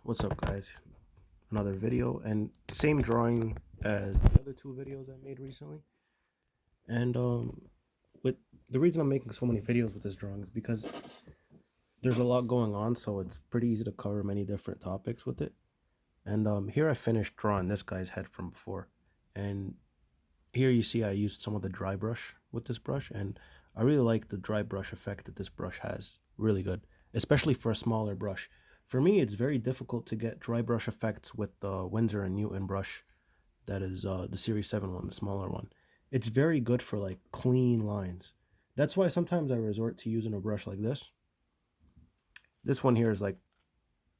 What's up, guys? Another video and same drawing as the other two videos I made recently. And with the reason I'm making so many videos with this drawing is because there's a lot going on, so it's pretty easy to cover many different topics with it. And here I finished drawing this guy's head from before, and here you see I used some of the dry brush with this brush, and I really like the dry brush effect that this brush has. Really good, especially for a smaller brush. For me, it's very difficult to get dry brush effects with the Winsor and Newton brush. That is the Series 7 one, the smaller one. It's very good for like clean lines. That's why sometimes I resort to using a brush like this. This one here is like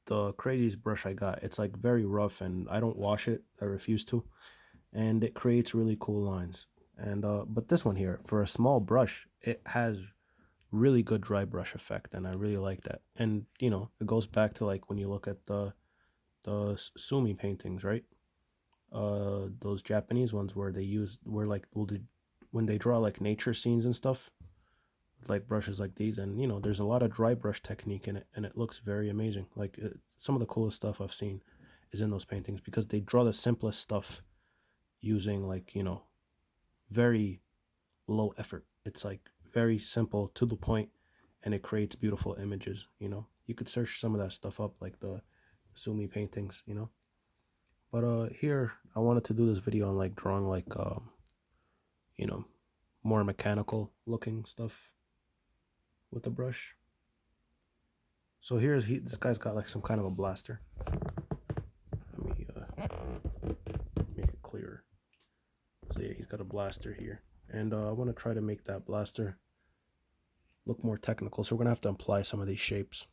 the craziest brush I got. It's like very rough and I don't wash it. I refuse to. And it creates really cool lines. And but this one here, for a small brush, it has really good dry brush effect, and I really like that. And you know, it goes back to like when you look at the Sumi paintings, right? Those Japanese ones where they use where like when they draw like nature scenes and stuff with like brushes like these, and you know, there's a lot of dry brush technique in it, and it looks very amazing. Like some of the coolest stuff I've seen is in those paintings because they draw the simplest stuff using like, you know, very low effort. It's like very simple to the point, and it creates beautiful images. You know, you could search some of that stuff up, like the Sumi paintings. You know, but here I wanted to do this video on like drawing like you know, more mechanical looking stuff with the brush. So this guy's got like some kind of a blaster. Let me make it clearer. So yeah, he's got a blaster here, and I want to try to make that blaster look more technical. So we're gonna have to apply some of these shapes.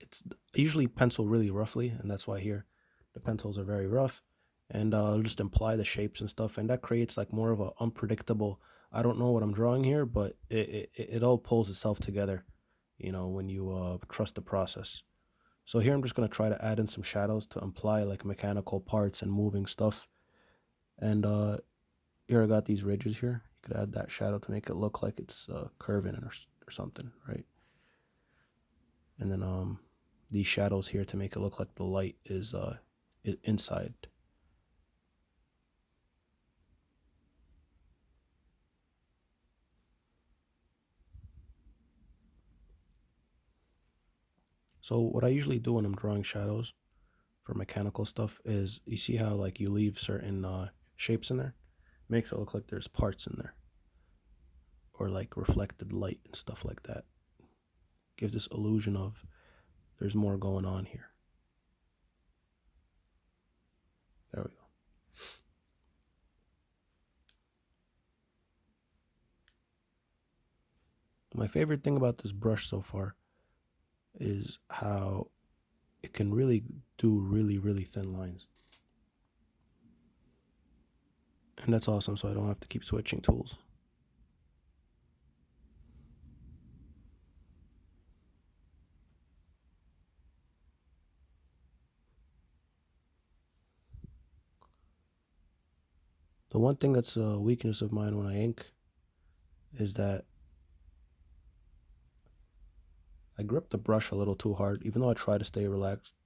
I usually pencil really roughly, and that's why here the pencils are very rough. And I'll just apply the shapes and stuff, and that creates like more of a unpredictable. I don't know what I'm drawing here, but it all pulls itself together, you know, when you trust the process. So here I'm just gonna try to add in some shadows to imply like mechanical parts and moving stuff. And here I got these ridges here. You could add that shadow to make it look like it's curving or something, right? And then these shadows here to make it look like the light is inside. So what I usually do when I'm drawing shadows for mechanical stuff is, you see how like you leave certain shapes in there? Makes it look like there's parts in there, or like reflected light and stuff like that. Gives this illusion of there's more going on here. There we go. My favorite thing about this brush so far is how it can really do really thin lines. And that's awesome, so I don't have to keep switching tools. The one thing that's a weakness of mine when I ink is that I grip the brush a little too hard, even though I try to stay relaxed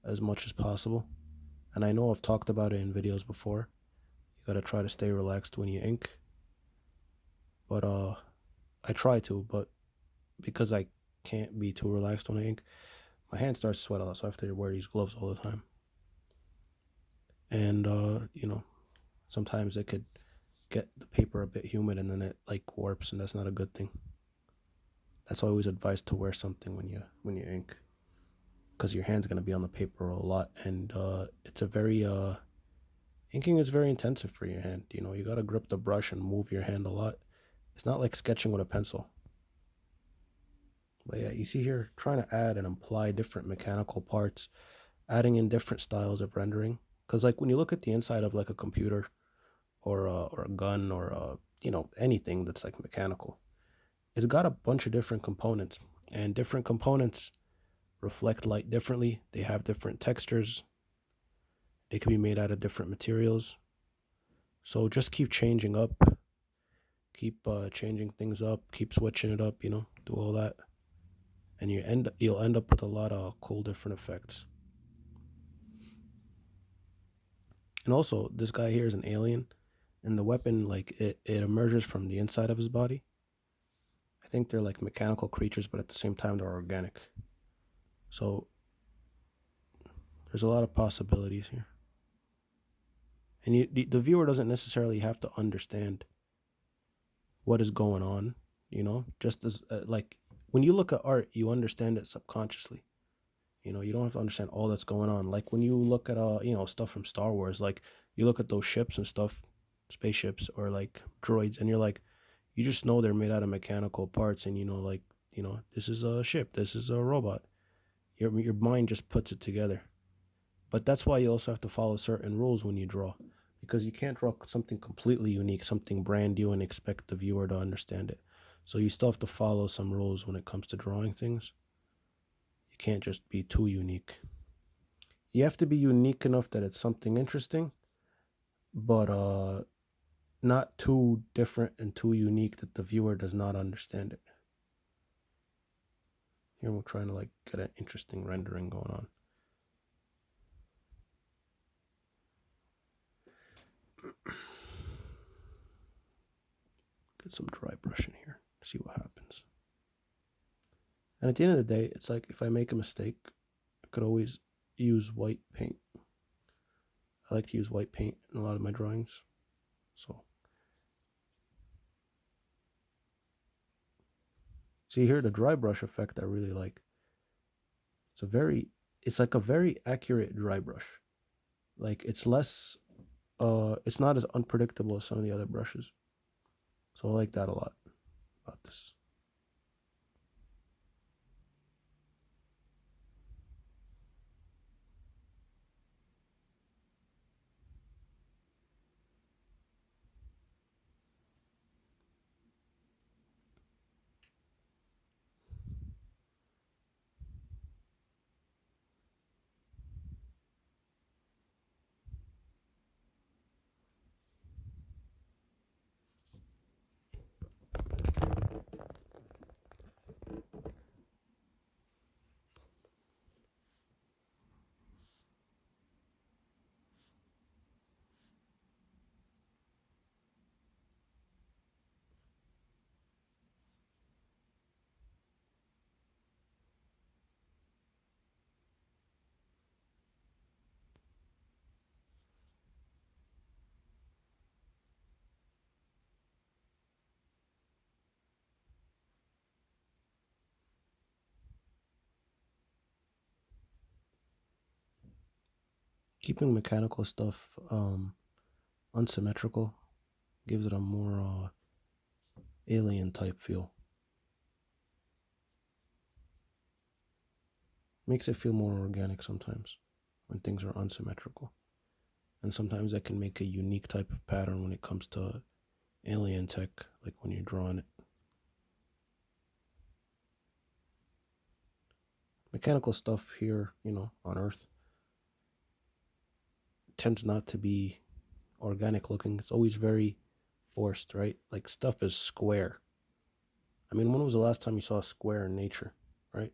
as much as possible. And I know I've talked about it in videos before. You gotta try to stay relaxed when you ink. But I try to, but because I can't be too relaxed when I ink, my hand starts to sweat a lot, so I have to wear these gloves all the time. And you know, sometimes it could get the paper a bit humid and then it like warps, and that's not a good thing. That's always advised to wear something when you ink, because your hand's gonna be on the paper a lot, and it's a very inking is very intensive for your hand. You know, you gotta grip the brush and move your hand a lot. It's not like sketching with a pencil. But yeah, you see here, trying to add and apply different mechanical parts, adding in different styles of rendering. Because like when you look at the inside of like a computer or a gun or you know, anything that's like mechanical, it's got a bunch of different components, and different components reflect light differently. They have different textures. They can be made out of different materials. So just keep changing up, keep changing things up, keep switching it up, you know, do all that. and you'll end up with a lot of cool different effects. And also, this guy here is an alien, and the weapon, like, it emerges from the inside of his body. I think they're like mechanical creatures, but at the same time they're organic. So there's a lot of possibilities here. And the viewer doesn't necessarily have to understand what is going on, just as like when you look at art, you understand it subconsciously. You don't have to understand all that's going on. Like when you look at stuff from Star Wars, like you look at those ships and stuff, spaceships or like droids, and you're like, you just know they're made out of mechanical parts, and like, this is a ship, this is a robot. Your mind just puts it together. But that's why you also have to follow certain rules when you draw, because you can't draw something completely unique, something brand new, and expect the viewer to understand it. So you still have to follow some rules when it comes to drawing things. You can't just be too unique. You have to be unique enough that it's something interesting, but not too different and too unique that the viewer does not understand it. Here we're trying to like get an interesting rendering going on. Get some dry brush in here, see what happens. And at the end of the day, it's like if I make a mistake, I could always use white paint. I like to use white paint in a lot of my drawings. So see here, the dry brush effect I really like. It's like a very accurate dry brush. Like it's less, it's not as unpredictable as some of the other brushes. So I like that a lot about this. Keeping mechanical stuff unsymmetrical gives it a more alien type feel. Makes it feel more organic sometimes when things are unsymmetrical. And sometimes that can make a unique type of pattern when it comes to alien tech, like when you're drawing it. Mechanical stuff here, on Earth, tends not to be organic looking. It's always very forced, right? Like stuff is square. I mean, when was the last time you saw a square in nature, right?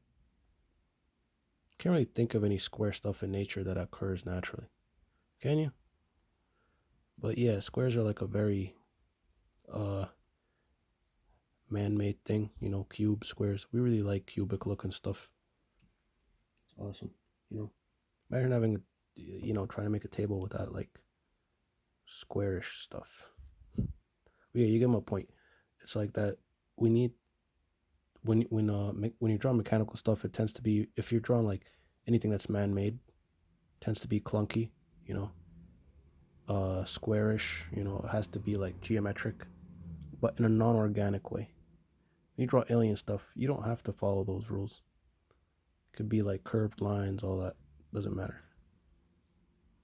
Can't really think of any square stuff in nature that occurs naturally. Can you? But yeah, squares are like a very uh man-made thing, cube squares. We really like cubic looking stuff. It's awesome. Imagine having trying to make a table without like squarish stuff. But yeah, you get my point. It's like that. We need when you draw mechanical stuff, it tends to be, if you're drawing like anything that's man-made, tends to be clunky, squarish. It has to be like geometric, but in a non-organic way. When you draw alien stuff, you don't have to follow those rules. It could be like curved lines, all that doesn't matter.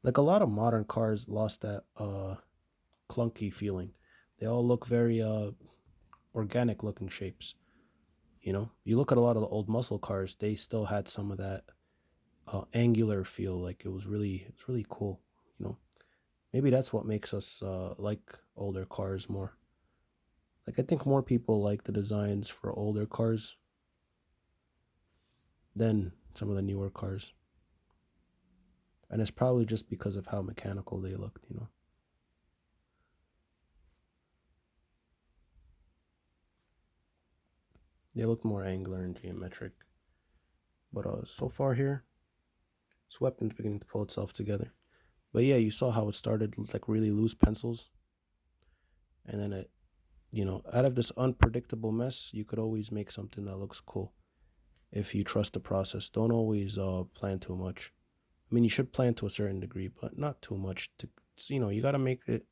Like a lot of modern cars lost that clunky feeling. They all look very organic looking shapes. You look at a lot of the old muscle cars, they still had some of that angular feel. Like it's really cool. Maybe that's what makes us like older cars more. Like I think more people like the designs for older cars than some of the newer cars. And it's probably just because of how mechanical they looked, you know. They look more angular and geometric. But so far here, this weapon's beginning to pull itself together. But yeah, you saw how it started with like really loose pencils. And then it, you know, out of this unpredictable mess, you could always make something that looks cool if you trust the process. Don't always plan too much. I mean, you should plan to a certain degree, but not too much. You know, you got to make it,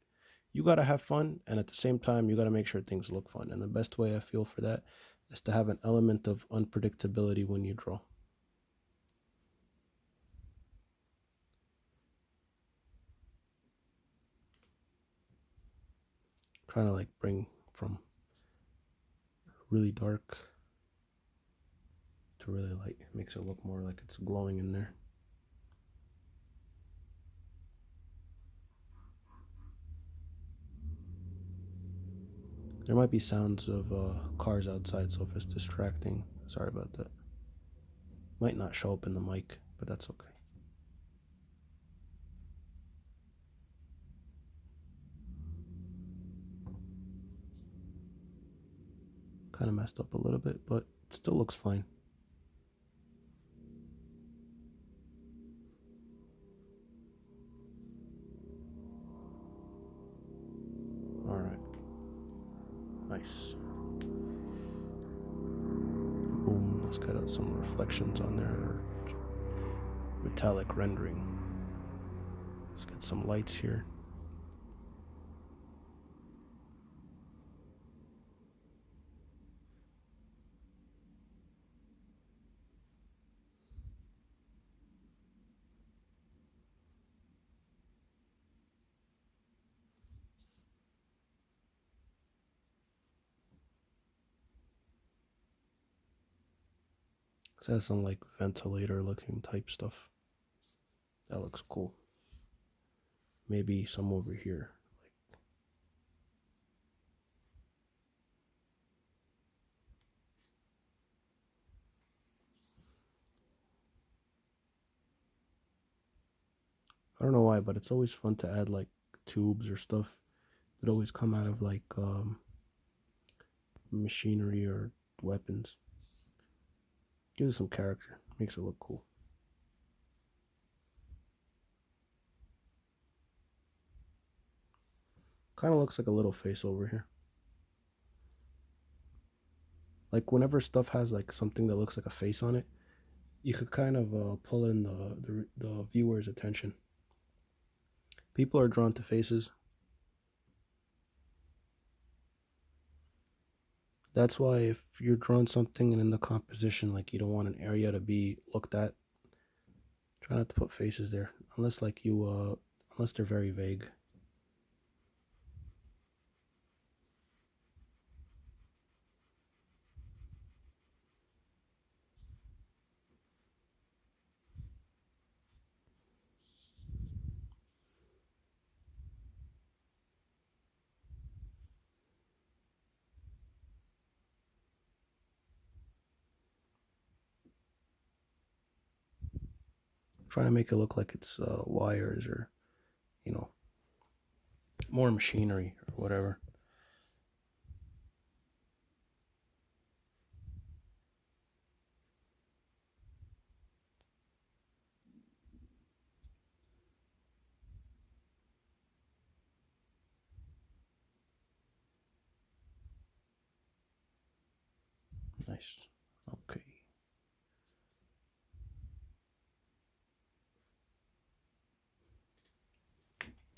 you got to have fun. And at the same time, you got to make sure things look fun. And the best way I feel for that is to have an element of unpredictability when you draw. Trying to like bring from really dark to really light. It makes it look more like it's glowing in there. There might be sounds of cars outside, so if it's distracting, sorry about that. Might not show up in the mic, but that's okay. Kind of messed up a little bit, but still looks fine. All right. Nice. Boom. Let's get out some reflections on there. Metallic rendering. Let's get some lights here. This has some like ventilator looking type stuff. That looks cool. Maybe some over here. I don't know why, but it's always fun to add like tubes or stuff that always come out of like machinery or weapons. Gives it some character, makes it look cool. Kind of looks like a little face over here. Like whenever stuff has like something that looks like a face on it, you could kind of pull in the viewer's attention. People are drawn to faces. That's why if you're drawing something and in the composition, like you don't want an area to be looked at, try not to put faces there, unless like unless they're very vague. Trying to make it look like it's wires or, you know, more machinery or whatever. Nice. Okay.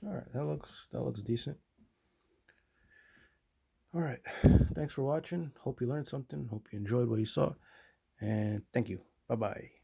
All right, that looks decent. All right. Thanks for watching. Hope you learned something. Hope you enjoyed what you saw. And thank you. Bye-bye.